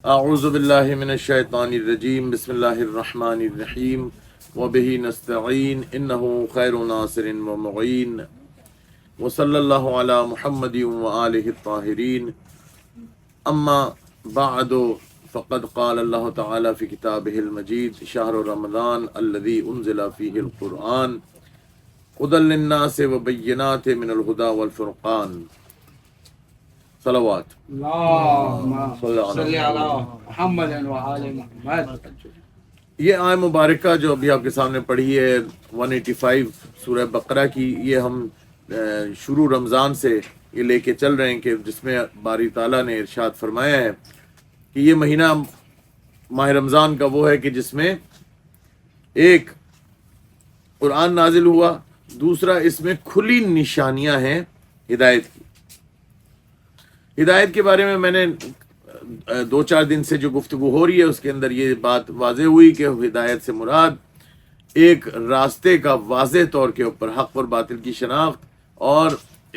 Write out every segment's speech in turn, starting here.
اعوذ باللہ من الشیطان الرجیم بسم اللہ الرحمن الرحیم وبہ نستعین انہ خیر ناصر و معین وصلی اللہ علی محمد وآلہ الطاہرین اما بعد فقد قال اللہ تعالی فی کتابہ المجید شہر رمضان الذی انزل فیہ القرآن ھدی للناس وبینات من الہدی والفرقان صلوات اللہم صلی علی محمد وآل محمد۔ یہ آیت مبارکہ جو ابھی آپ کے سامنے پڑھی ہے 185 سورہ بقرہ کی، یہ ہم شروع رمضان سے یہ لے کے چل رہے ہیں کہ جس میں باری تعالیٰ نے ارشاد فرمایا ہے کہ یہ مہینہ ماہ رمضان کا وہ ہے کہ جس میں ایک قرآن نازل ہوا، دوسرا اس میں کھلی نشانیاں ہیں ہدایت کی۔ ہدایت کے بارے میں نے 2-4 دن سے جو گفتگو ہو رہی ہے اس کے اندر یہ بات واضح ہوئی کہ ہدایت سے مراد ایک راستے کا واضح طور کے اوپر حق اور باطل کی شناخت اور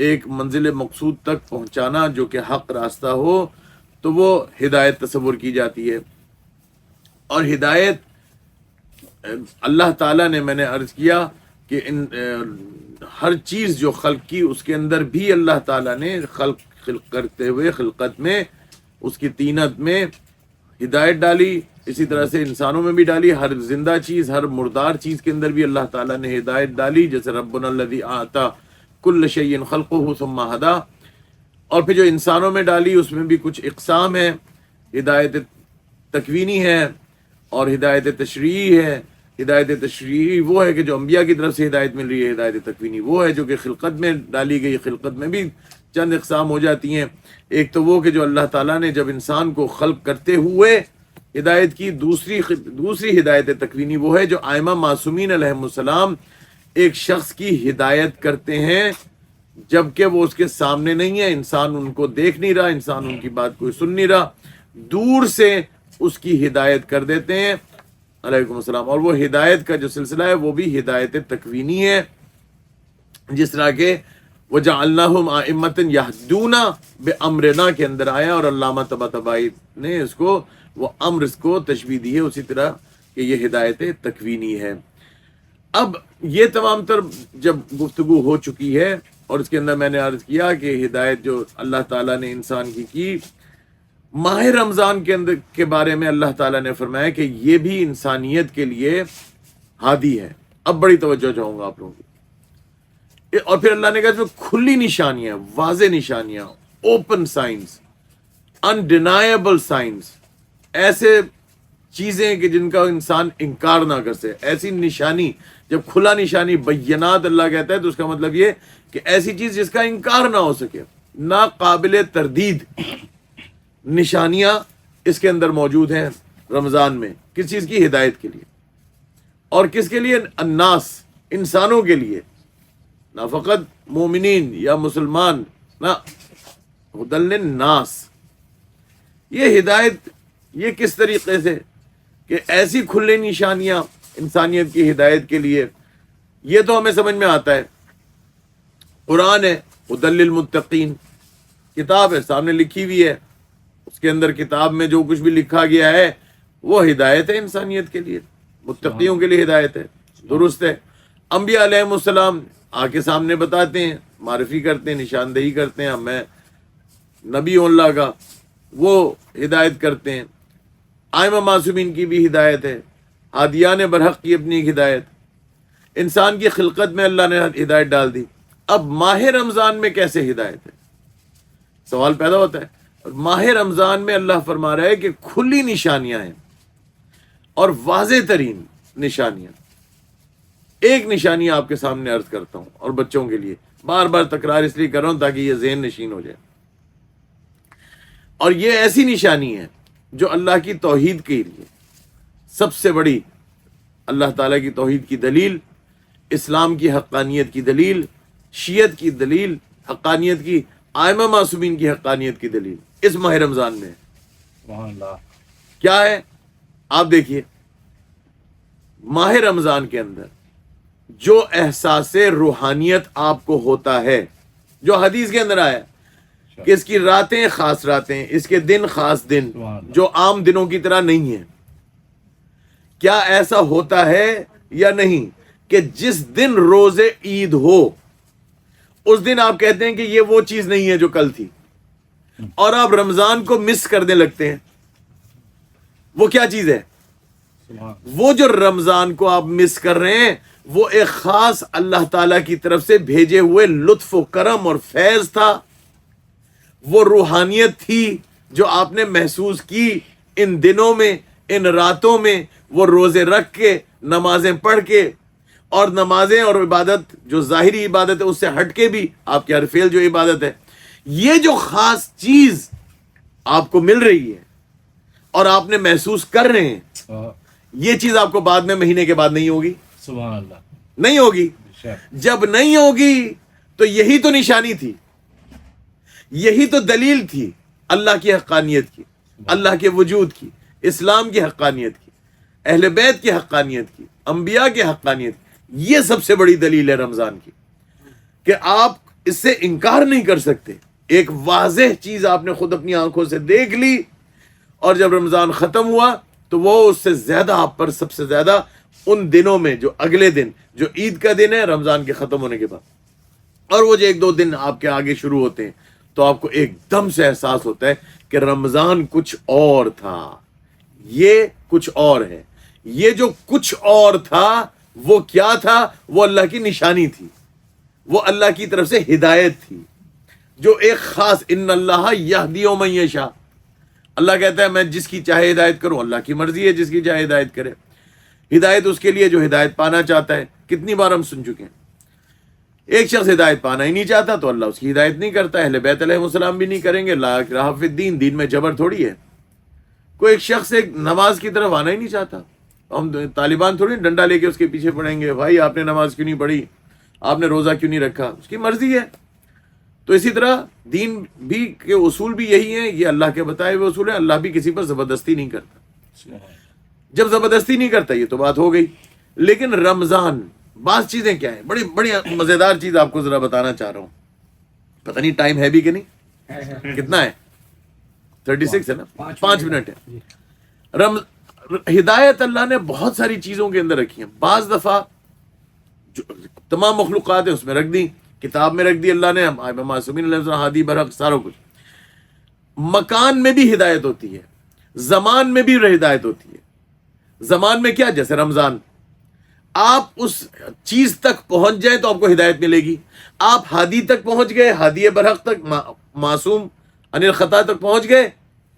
ایک منزل مقصود تک پہنچانا جو کہ حق راستہ ہو تو وہ ہدایت تصور کی جاتی ہے۔ اور ہدایت اللہ تعالیٰ نے، میں نے عرض کیا کہ ہر چیز جو خلق کی اس کے اندر بھی اللہ تعالیٰ نے خلق کرتے ہوئے خلقت میں اس کی طینت میں ہدایت ڈالی، اسی طرح سے انسانوں میں بھی ڈالی۔ ہر زندہ چیز، ہر مردار چیز کے اندر بھی اللہ تعالیٰ نے ہدایت ڈالی، جیسے ربنا الذی اعطی کل شیء خلقہ ثم ہدی۔ اور پھر جو انسانوں میں ڈالی اس میں بھی کچھ اقسام ہیں، ہدایت تکوینی ہے اور ہدایت تشریعی ہے۔ ہدایت تشریعی وہ ہے کہ جو انبیاء کی طرف سے ہدایت مل رہی ہے، ہدایت تکوینی وہ ہے جو کہ خلقت میں ڈالی گئی۔ خلقت میں بھی چند اقسام ہو جاتی ہیں، ایک تو وہ کہ جو اللہ تعالیٰ نے جب انسان کو خلق کرتے ہوئے ہدایت کی، دوسری ہدایت تکوینی وہ ہے جو ائمہ معصومین علیہم السلام ایک شخص کی ہدایت کرتے ہیں جبکہ وہ اس کے سامنے نہیں ہے، انسان ان کو دیکھ نہیں رہا، انسان ان کی بات کوئی سن نہیں رہا، دور سے اس کی ہدایت کر دیتے ہیں۔ علیکم السلام۔ اور وہ ہدایت کا جو سلسلہ ہے وہ بھی ہدایت تکوینی ہے، جس طرح کہ وَجَعَلْنَاهُمْ أَئِمَّةً يَهْدُونَ بِأَمْرِنَا کے اندر آیا، اور علامہ طباطبائی نے اس کو وہ امر اس کو تشبیہ دی ہے اسی طرح کہ یہ ہدایت تکوینی ہے۔ اب یہ تمام تر جب گفتگو ہو چکی ہے اور اس کے اندر میں نے عرض کیا کہ ہدایت جو اللہ تعالیٰ نے انسان کی ماہ رمضان کے اندر کے بارے میں اللہ تعالیٰ نے فرمایا کہ یہ بھی انسانیت کے لیے ہادی ہے۔ اب بڑی توجہ چاہوں گا آپ لوگوں کی۔ اور پھر اللہ نے کہا اس میں کھلی نشانیاں، واضح نشانیاں، اوپن سائنس، انڈینائبل سائنس، ایسے چیزیں کہ جن کا انسان انکار نہ کر سکے، ایسی نشانی۔ جب کھلا نشانی بینات اللہ کہتا ہے تو اس کا مطلب یہ کہ ایسی چیز جس کا انکار نہ ہو سکے، ناقابل تردید نشانیاں اس کے اندر موجود ہیں رمضان میں۔ کس چیز کی؟ ہدایت کے لیے۔ اور کس کے لیے؟ الناس، انسانوں کے لیے، نہ فقط مومنین یا مسلمان، نہ ھدی للناس۔ یہ ہدایت یہ کس طریقے سے کہ ایسی کھلی نشانیاں انسانیت کی ہدایت کے لیے، یہ تو ہمیں سمجھ میں آتا ہے۔ قرآن ہے، ھدی للمتقین، کتاب ہے سامنے لکھی ہوئی ہے، اس کے اندر کتاب میں جو کچھ بھی لکھا گیا ہے وہ ہدایت ہے انسانیت کے لیے، متقیوں کے لیے ہدایت ہے، درست ہے۔ انبیاء علیہم السلام آ کے سامنے بتاتے ہیں، معرفی کرتے ہیں، نشاندہی کرتے ہیں میں نبی ہوں اللہ کا، وہ ہدایت کرتے ہیں۔ ائمہ معصومین کی بھی ہدایت ہے، ہادیان برحق کی اپنی ایک ہدایت۔ انسان کی خلقت میں اللہ نے ہدایت ڈال دی۔ اب ماہ رمضان میں کیسے ہدایت ہے؟ سوال پیدا ہوتا ہے۔ اور ماہ رمضان میں اللہ فرما رہا ہے کہ کھلی نشانیاں ہیں اور واضح ترین نشانیاں۔ ایک نشانی آپ کے سامنے عرض کرتا ہوں، اور بچوں کے لیے بار بار تکرار اس لیے کر رہا ہوں تاکہ یہ ذہن نشین ہو جائے۔ اور یہ ایسی نشانی ہے جو اللہ کی توحید کے لیے سب سے بڑی، اللہ تعالیٰ کی توحید کی دلیل، اسلام کی حقانیت کی دلیل، شیعت کی دلیل، حقانیت کی، ائمہ معصومین کی حقانیت کی دلیل اس ماہ رمضان میں سبحان اللہ۔ کیا ہے؟ آپ دیکھیے، ماہ رمضان کے اندر جو احساس روحانیت آپ کو ہوتا ہے، جو حدیث کے اندر آیا کہ اس کی راتیں خاص راتیں، اس کے دن خاص دن جو عام دنوں کی طرح نہیں ہیں۔ کیا ایسا ہوتا ہے یا نہیں کہ جس دن روز عید ہو اس دن آپ کہتے ہیں کہ یہ وہ چیز نہیں ہے جو کل تھی، اور آپ رمضان کو مس کرنے لگتے ہیں؟ وہ کیا چیز ہے؟ وہ جو رمضان کو آپ مس کر رہے ہیں وہ ایک خاص اللہ تعالی کی طرف سے بھیجے ہوئے لطف و کرم اور فیض تھا، وہ روحانیت تھی جو آپ نے محسوس کی ان دنوں میں، ان راتوں میں، وہ روزے رکھ کے، نمازیں پڑھ کے، اور نمازیں اور عبادت جو ظاہری عبادت ہے اس سے ہٹ کے بھی آپ کے ہر فعل جو عبادت ہے، یہ جو خاص چیز آپ کو مل رہی ہے اور آپ نے محسوس کر رہے ہیں، یہ چیز آپ کو بعد میں مہینے کے بعد نہیں ہوگی، سبحان اللہ، نہیں ہوگی۔ جب نہیں ہوگی تو یہی تو نشانی تھی، یہی تو دلیل تھی اللہ کی حقانیت کی، اللہ کے وجود کی، اسلام کی حقانیت کی، اہل بیت کی حقانیت کی، انبیاء کی حقانیت کی۔ یہ سب سے بڑی دلیل ہے رمضان کی کہ آپ اس سے انکار نہیں کر سکتے۔ ایک واضح چیز آپ نے خود اپنی آنکھوں سے دیکھ لی، اور جب رمضان ختم ہوا تو وہ اس سے زیادہ آپ پر سب سے زیادہ ان دنوں میں جو اگلے دن جو عید کا دن ہے رمضان کے ختم ہونے کے بعد، اور وہ جو ایک دو دن آپ کے آگے شروع ہوتے ہیں، تو آپ کو ایک دم سے احساس ہوتا ہے کہ رمضان کچھ اور تھا، یہ کچھ اور ہے۔ یہ جو کچھ اور تھا وہ کیا تھا؟ وہ اللہ کی نشانی تھی، وہ اللہ کی طرف سے ہدایت تھی، جو ایک خاص ان اللہ یہدی من یشاء، اللہ کہتا ہے میں جس کی چاہے ہدایت کروں، اللہ کی مرضی ہے جس کی چاہے ہدایت کرے، ہدایت اس کے لیے جو ہدایت پانا چاہتا ہے۔ کتنی بار ہم سن چکے ہیں، ایک شخص ہدایت پانا ہی نہیں چاہتا تو اللہ اس کی ہدایت نہیں کرتا، اہل بیت علیہ السلام بھی نہیں کریں گے، لا اکراہ فی الدین، دین میں جبر تھوڑی ہے۔ کوئی ایک شخص ایک نماز کی طرف آنا ہی نہیں چاہتا، ہم طالبان تھوڑی ڈنڈا لے کے اس کے پیچھے پڑیں گے، بھائی آپ نے نماز کیوں نہیں پڑھی، آپ نے روزہ کیوں نہیں رکھا، اس کی مرضی ہے۔ تو اسی طرح دین بھی کے اصول بھی یہی ہیں، یہ اللہ کے بتائے ہوئے اصول ہیں، اللہ بھی کسی پر زبردستی نہیں کرتا۔ جب زبردستی نہیں کرتا یہ تو بات ہو گئی، لیکن رمضان بعض چیزیں کیا ہیں، بڑی بڑی مزیدار چیز آپ کو ذرا بتانا چاہ رہا ہوں، پتہ نہیں ٹائم ہے بھی کہ نہیں، کتنا ہے؟ 36 ہے نا، 5 منٹ ہے۔ ہدایت اللہ نے بہت ساری چیزوں کے اندر رکھی ہیں، بعض دفعہ جو تمام مخلوقات ہیں اس میں رکھ دی، کتاب میں رکھ دی اللہ نے، معصومین علیہ السلام، ہادی برحق، سارا کچھ۔ مکان میں بھی ہدایت ہوتی ہے، زمان میں بھی ہدایت ہوتی ہے۔ زمان میں کیا؟ جیسے رمضان، آپ اس چیز تک پہنچ جائیں تو آپ کو ہدایت ملے گی، آپ ہادی تک پہنچ گئے، ہادی برحق تک، معصوم عن الخطا تک پہنچ گئے،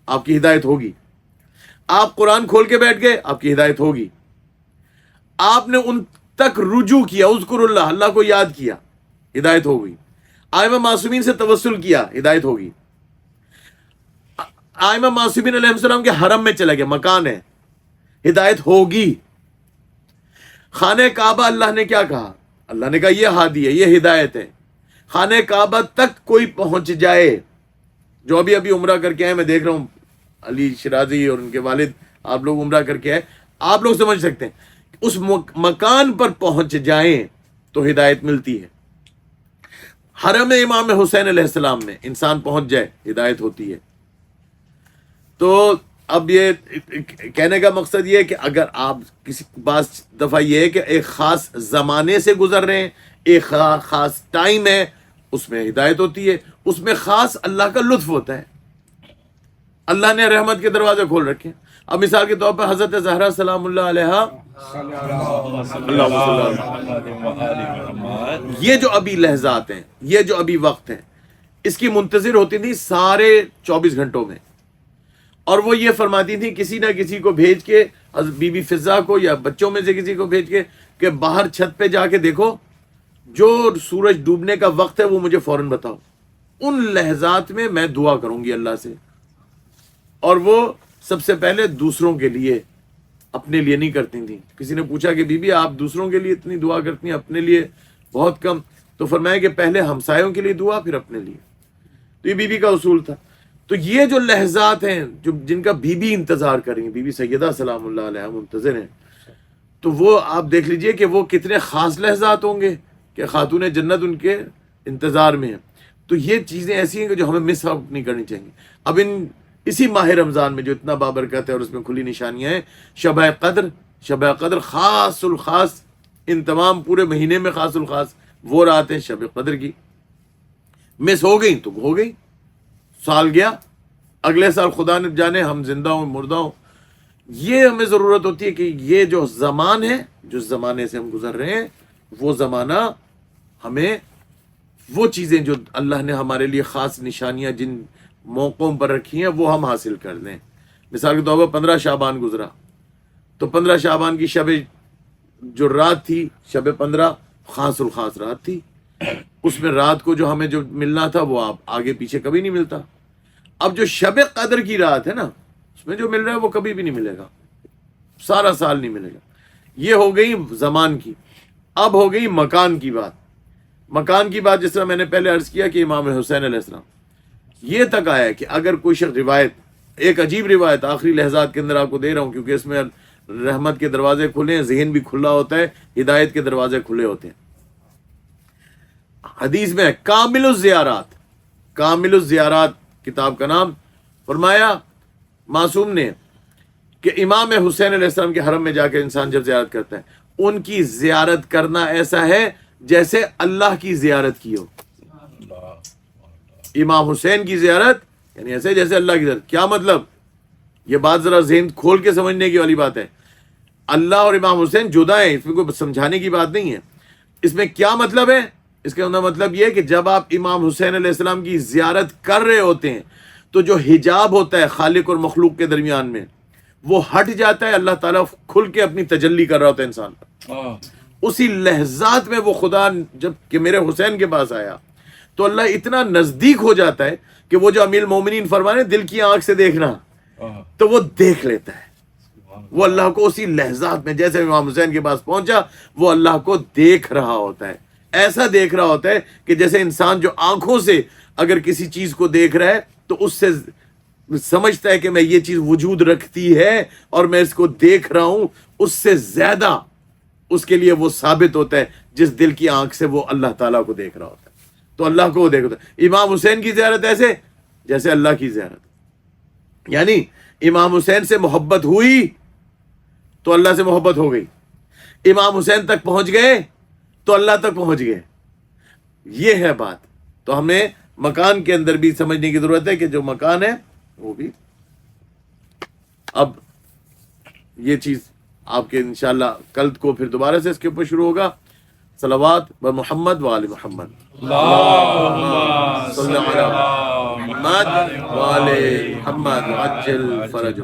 آپ کی ہدایت ہوگی۔ آپ قرآن کھول کے بیٹھ گئے، آپ کی ہدایت ہوگی۔ آپ نے ان تک رجوع کیا، اذکر اللہ، اللہ کو یاد کیا، ہدایت ہو گئی۔ آئمہ معصومین سے توسل کیا، ہدایت ہوگی۔ آئمہ معصومین علیہ السلام کے حرم میں چلا گیا، مکان ہے، ہدایت ہوگی۔ خانہ کعبہ اللہ نے کیا کہا؟ اللہ نے کہا یہ ہادی ہے، یہ ہدایت ہے۔ خانہ کعبہ تک کوئی پہنچ جائے، جو ابھی عمرہ کر کے آئے، میں دیکھ رہا ہوں علی شرازی اور ان کے والد، آپ لوگ عمرہ کر کے آئے، آپ لوگ سمجھ سکتے ہیں اس مکان پر پہنچ جائیں تو ہدایت ملتی ہے۔ حرم امام حسین علیہ السلام میں انسان پہنچ جائے، ہدایت ہوتی ہے۔ تو اب یہ کہنے کا مقصد یہ ہے کہ اگر آپ کسی بعض دفعہ یہ ہے کہ ایک خاص زمانے سے گزر رہے ہیں، ایک خاص ٹائم ہے، اس میں ہدایت ہوتی ہے، اس میں خاص اللہ کا لطف ہوتا ہے، اللہ نے رحمت کے دروازے کھول رکھے ہیں۔ اب مثال کے طور پر حضرت زہرا سلام اللہ علیہا، یہ جو ابھی لحظات ہیں، یہ جو ابھی وقت ہیں، اس کی منتظر ہوتی تھی سارے 24 گھنٹوں میں، اور وہ یہ فرماتی تھی کسی نہ کسی کو بھیج کے، بی بی فضا کو یا بچوں میں سے کسی کو بھیج کے، کہ باہر چھت پہ جا کے دیکھو، جو سورج ڈوبنے کا وقت ہے وہ مجھے فوراً بتاؤ۔ ان لحظات میں میں دعا کروں گی اللہ سے، اور وہ سب سے پہلے دوسروں کے لیے، اپنے لیے نہیں کرتی تھیں۔ کسی نے پوچھا کہ بی بی آپ دوسروں کے لیے اتنی دعا کرتی ہیں، اپنے لیے بہت کم، تو فرمایا کہ پہلے ہمسایوں کے لیے دعا، پھر اپنے لیے۔ تو یہ بی بی کا اصول تھا۔ تو یہ جو لحظات ہیں جو جن کا بی بی انتظار کریں گے، بی بی سیدہ سلام اللہ علیہ منتظر ہیں، تو وہ آپ دیکھ لیجئے کہ وہ کتنے خاص لحظات ہوں گے کہ خاتون جنت ان کے انتظار میں ہیں۔ تو یہ چیزیں ایسی ہیں کہ جو ہمیں مس آؤٹ نہیں کرنی چاہیے. اب اسی ماہ رمضان میں جو اتنا بابرکت ہے اور اس میں کھلی نشانیاں ہیں، شب قدر خاص الخاص، ان تمام پورے مہینے میں خاص الخاص وہ رات ہیں شب قدر کی. مس ہو گئی تو ہو گئی، سال گیا، اگلے سال خدا نے جانے ہم زندہ ہوں مردہ ہوں. یہ ہمیں ضرورت ہوتی ہے کہ یہ جو زمان ہے، جو زمانے سے ہم گزر رہے ہیں، وہ زمانہ ہمیں وہ چیزیں جو اللہ نے ہمارے لیے خاص نشانیاں جن موقعوں پر رکھی ہیں وہ ہم حاصل کر لیں. مثال کے طور پر 15 شعبان گزرا، تو 15 شعبان کی شب جو رات تھی، شب 15 خاص الخاص رات تھی. اس میں رات کو جو ہمیں جو ملنا تھا وہ آپ آگے پیچھے کبھی نہیں ملتا. اب جو شب قدر کی رات ہے نا، اس میں جو مل رہا ہے وہ کبھی بھی نہیں ملے گا، سارا سال نہیں ملے گا. یہ ہو گئی زمان کی. اب ہو گئی مکان کی بات. مکان کی بات جس طرح میں نے پہلے عرض کیا کہ امام حسین علیہ السلام یہ تک آیا کہ اگر کوئی شخص روایت، ایک عجیب روایت آخری لحظات کے اندر آپ کو دے رہا ہوں کیونکہ اس میں رحمت کے دروازے کھلے ہیں، ذہن بھی کھلا ہوتا ہے، ہدایت کے دروازے کھلے ہوتے ہیں. حدیث میں کامل الزیارات کتاب کا نام، فرمایا معصوم نے کہ امام حسین علیہ السلام کے حرم میں جا کے انسان جب زیارت کرتا ہے، ان کی زیارت کرنا ایسا ہے جیسے اللہ کی زیارت کی ہو. امام حسین کی زیارت یعنی ایسے جیسے اللہ کی زیارت. کیا مطلب؟ یہ بات ذرا ذہن کھول کے سمجھنے کی والی بات ہے. اللہ اور امام حسین جدا ہیں، اس میں کوئی سمجھانے کی بات نہیں ہے. اس میں کیا مطلب ہے؟ اس کا مطلب یہ ہے کہ جب آپ امام حسین علیہ السلام کی زیارت کر رہے ہوتے ہیں تو جو حجاب ہوتا ہے خالق اور مخلوق کے درمیان میں وہ ہٹ جاتا ہے. اللہ تعالیٰ کھل کے اپنی تجلی کر رہا ہوتا ہے انسان پر. اسی لحظات میں وہ خدا جب کہ میرے حسین کے پاس آیا تو اللہ اتنا نزدیک ہو جاتا ہے کہ وہ جو امیر المومنین فرمانے دل کی آنکھ سے دیکھنا، تو وہ دیکھ لیتا ہے. وہ اللہ کو اسی لحظات میں جیسے امام حسین کے پاس پہنچا وہ اللہ کو دیکھ رہا ہوتا ہے. ایسا دیکھ رہا ہوتا ہے کہ جیسے انسان جو آنکھوں سے اگر کسی چیز کو دیکھ رہا ہے تو اس سے سمجھتا ہے کہ میں یہ چیز وجود رکھتی ہے اور میں اس کو دیکھ رہا ہوں، اس سے زیادہ اس کے لیے وہ ثابت ہوتا ہے جس دل کی آنکھ سے وہ اللہ تعالیٰ کو دیکھ رہا ہوتا ہے. تو اللہ کو وہ دیکھ ہوتا ہے. امام حسین کی زیارت ایسے جیسے اللہ کی زیارت، یعنی امام حسین سے محبت ہوئی تو اللہ سے محبت ہو گئی. امام حسین تک پہنچ گئے تو اللہ تک پہنچ گئے. یہ ہے بات. تو ہمیں مکان کے اندر بھی سمجھنے کی ضرورت ہے کہ جو مکان ہے وہ بھی. اب یہ چیز آپ کے انشاءاللہ کل کو پھر دوبارہ سے اس کے اوپر شروع ہوگا. صلوات و محمد و آل محمد، اللہم صلی علی محمد و آل محمد عجل فرجہ.